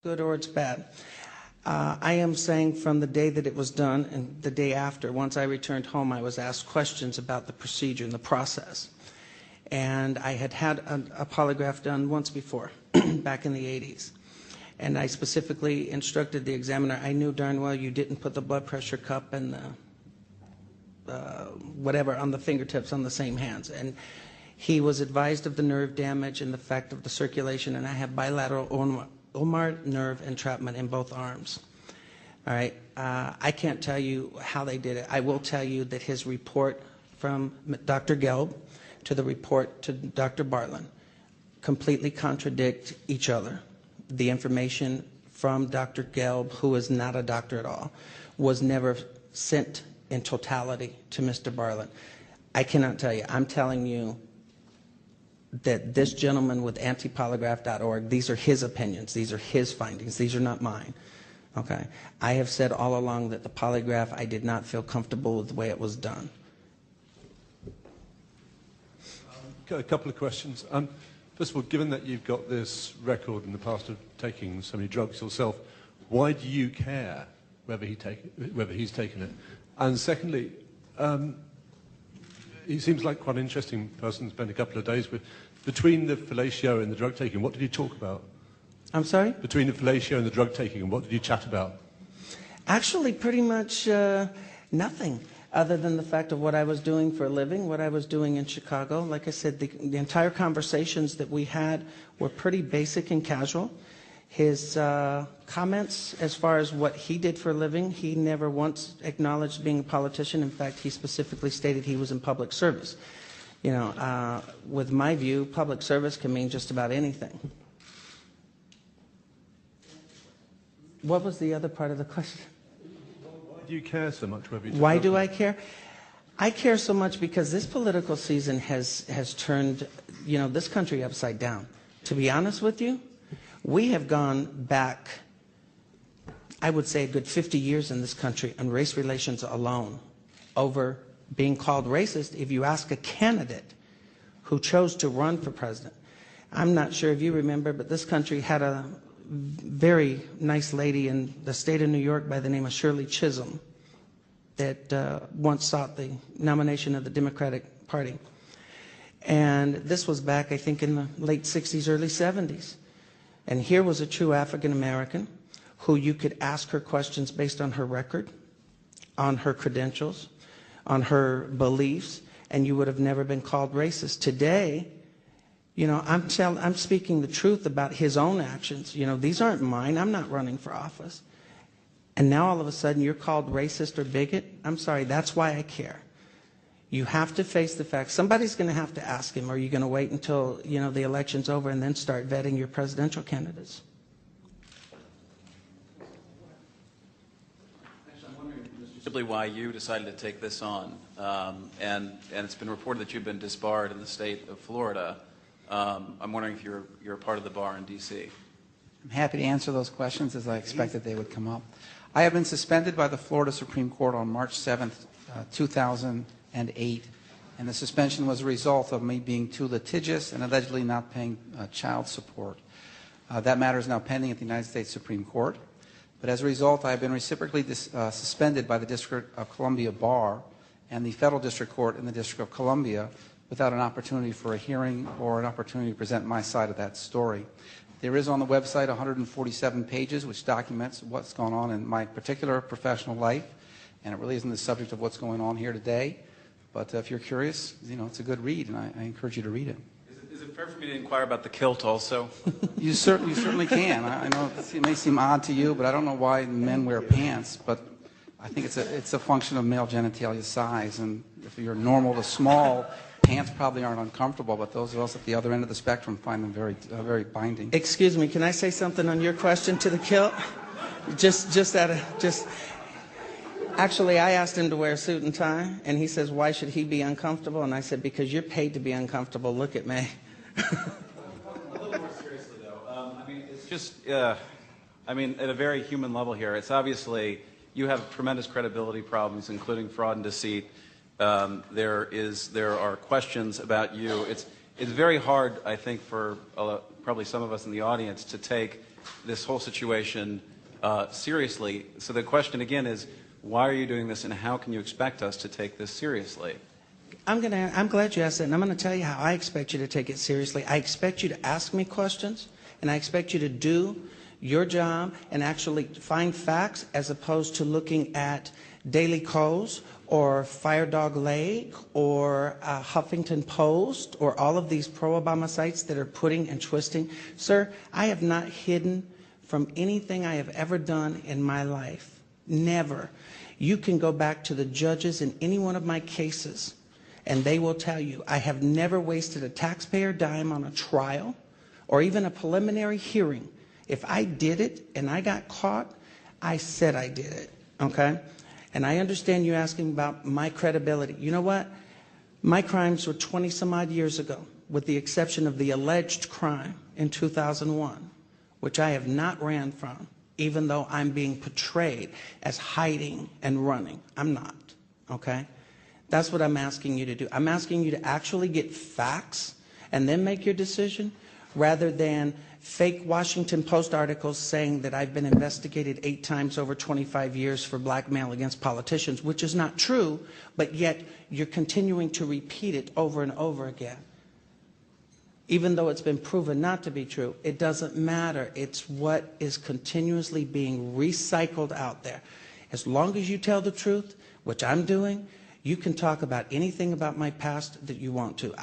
good or it's bad. I am saying from the day that it was done and the day after, once I returned home, I was asked questions about the procedure and the process. And I had had a polygraph done once before, back in the 80s. And I specifically instructed the examiner, I knew darn well you didn't put the blood pressure cup and the whatever on the fingertips on the same hands. And he was advised of the nerve damage and the fact of the circulation, and I have bilateral ulnar nerve entrapment in both arms. All right, I can't tell you how they did it. I will tell you that his report from Dr. Gelb to the report to Dr. Berlin completely contradict each other. The information from Dr. Gelb, who is not a doctor at all, was never sent in totality to Mr. Berlin. I cannot tell you. I'm telling you that this gentleman with antipolygraph.org, these are his opinions, these are his findings, these are not mine. Okay. I have said all along that the polygraph, I did not feel comfortable with the way it was done. A couple of questions. First of all, given that you've got this record in the past of taking so many drugs yourself, why do you care whether he's taken it? And secondly, he seems like quite an interesting person to spend a couple of days with. Between the fellatio and the drug taking, what did you talk about? I'm sorry? Between the fellatio and the drug taking, what did you chat about? Actually, pretty much nothing, other than the fact of what I was doing for a living, what I was doing in Chicago. Like I said, the entire conversations that we had were pretty basic and casual. His comments as far as what he did for a living, he never once acknowledged being a politician. In fact, he specifically stated he was in public service. You know, with my view, public service can mean just about anything. What was the other part of the question? Why do you care so much? Why do I care? I care so much because this political season has turned, you know, this country upside down. To be honest with you, we have gone back, I would say, a good 50 years in this country on race relations alone over being called racist if you ask a candidate who chose to run for president. I'm not sure if you remember, but this country had a very nice lady in the state of New York by the name of Shirley Chisholm that once sought the nomination of the Democratic Party. And this was back, I think, in the late 60s, early 70s. And here was a true African American who you could ask her questions based on her record, on her credentials, on her beliefs, and you would have never been called racist. Today, you know, I'm speaking the truth about his own actions. You know, these aren't mine. I'm not running for office. And now all of a sudden you're called racist or bigot. I'm sorry, that's why I care. You have to face the facts. Somebody's going to have to ask him, or are you going to wait until, you know, the election's over and then start vetting your presidential candidates? Simply why you decided to take this on, and it's been reported that you've been disbarred in the state of Florida. I'm wondering if you're a part of the bar in D.C. I'm happy to answer those questions as I expected they would come up. I have been suspended by the Florida Supreme Court on March 7th, 2008, and the suspension was a result of me being too litigious and allegedly not paying child support. That matter is now pending at the United States Supreme Court. But as a result, I have been reciprocally suspended by the District of Columbia Bar and the Federal District Court in the District of Columbia without an opportunity for a hearing or an opportunity to present my side of that story. There is on the website 147 pages which documents what's going on in my particular professional life, and it really isn't the subject of what's going on here today. But if you're curious, you know, it's a good read, and I encourage you to read it. Is it fair for me to inquire about the kilt also? You certainly can. I know it may seem odd to you, but I don't know why men wear pants. But I think it's a function of male genitalia size. And if you're normal to small, pants probably aren't uncomfortable. But those of us at the other end of the spectrum find them very binding. Excuse me, can I say something on your question to the kilt? Actually, I asked him to wear a suit and tie, and he says, "Why should he be uncomfortable?" And I said, "Because you're paid to be uncomfortable. Look at me." A little more seriously, though, I mean, it's just, I mean, at a very human level here, it's obviously you have tremendous credibility problems, including fraud and deceit. There are questions about you. It's very hard, I think, for probably some of us in the audience to take this whole situation seriously. So the question again is, why are you doing this, and how can you expect us to take this seriously? I'm glad you asked that, and I'm going to tell you how I expect you to take it seriously. I expect you to ask me questions, and I expect you to do your job and actually find facts as opposed to looking at Daily Kos or Fire Dog Lake or Huffington Post or all of these pro-Obama sites that are putting and twisting. Sir, I have not hidden from anything I have ever done in my life. Never. You can go back to the judges in any one of my cases, and they will tell you I have never wasted a taxpayer dime on a trial or even a preliminary hearing. If I did it and I got caught, I said I did it, okay? And I understand you asking about my credibility. You know what? My crimes were 20-some-odd years ago, with the exception of the alleged crime in 2001, which I have not ran from, even though I'm being portrayed as hiding and running. I'm not, okay? That's what I'm asking you to do. I'm asking you to actually get facts and then make your decision, rather than fake Washington Post articles saying that I've been investigated 8 times over 25 years for blackmail against politicians, which is not true, but yet you're continuing to repeat it over and over again. Even though it's been proven not to be true, it doesn't matter. It's what is continuously being recycled out there. As long as you tell the truth, which I'm doing, you can talk about anything about my past that you want to.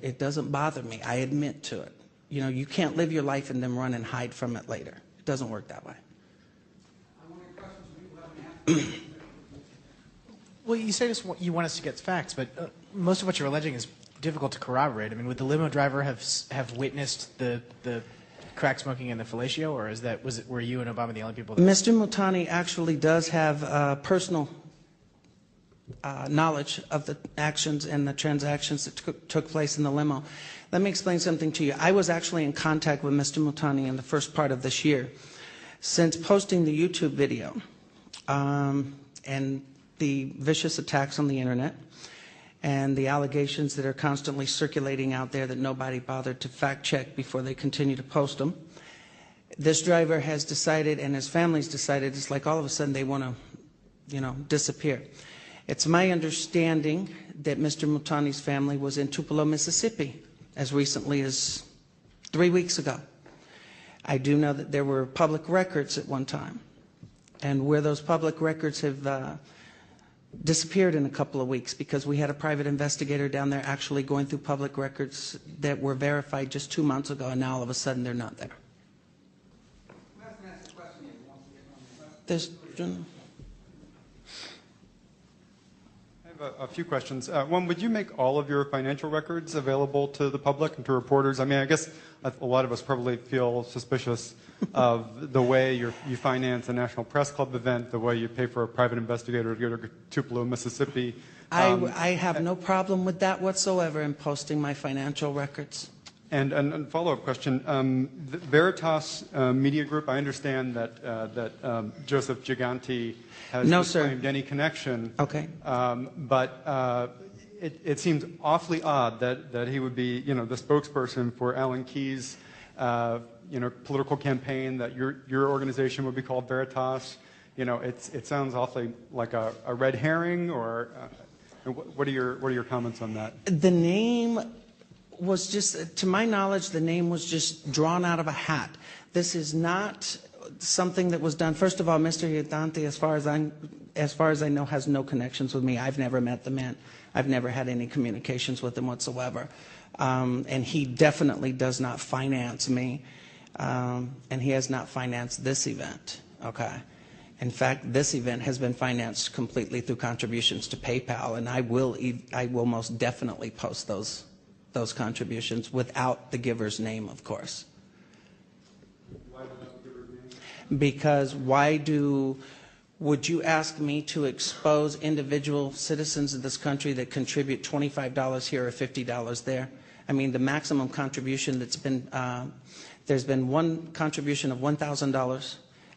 It doesn't bother me. I admit to it. You know, you can't live your life and then run and hide from it later. It doesn't work that way. Well, you say you want us to get facts, but most of what you're alleging is difficult to corroborate. I mean, would the limo driver have witnessed the crack smoking and the fellatio, or were you and Obama the only people? Mr. Multani actually does have personal knowledge of the actions and the transactions that took place in the limo. Let me explain something to you. I was actually in contact with Mr. Multani in the first part of this year. Since posting the YouTube video and the vicious attacks on the internet and the allegations that are constantly circulating out there that nobody bothered to fact check before they continue to post them, this driver has decided, and his family's decided, it's like all of a sudden they want to, disappear. It's my understanding that Mr. Multani's family was in Tupelo, Mississippi, as recently as 3 weeks ago. I do know that there were public records at one time, and where those public records have disappeared in a couple of weeks, because we had a private investigator down there actually going through public records that were verified just 2 months ago, and now all of a sudden they're not there. There's a few questions. One, would you make all of your financial records available to the public and to reporters? I mean, I guess a lot of us probably feel suspicious of the way you finance a National Press Club event, the way you pay for a private investigator to go to Tupelo, Mississippi. I have no problem with that whatsoever in posting my financial records. And a follow-up question. The Veritas Media Group, I understand that Joseph Giganti has disclaimed any connection. Okay. But it seems awfully odd that he would be, the spokesperson for Alan Keyes' political campaign, that your organization would be called Veritas. It sounds awfully like a red herring, or what are your comments on that? The name was just, to my knowledge, the name was just drawn out of a hat. This is not something that was done. First of all, Mr. Giganti, as far as I know, has no connections with me. I've never met the man. I've never had any communications with him whatsoever. And he definitely does not finance me. And he has not financed this event. Okay. In fact, this event has been financed completely through contributions to PayPal, and I will most definitely post those contributions without the giver's name, of course. Why without the giver's name? Because would you ask me to expose individual citizens of this country that contribute $25 here or $50 there? I mean, the maximum contribution that's been, there's been one contribution of $1,000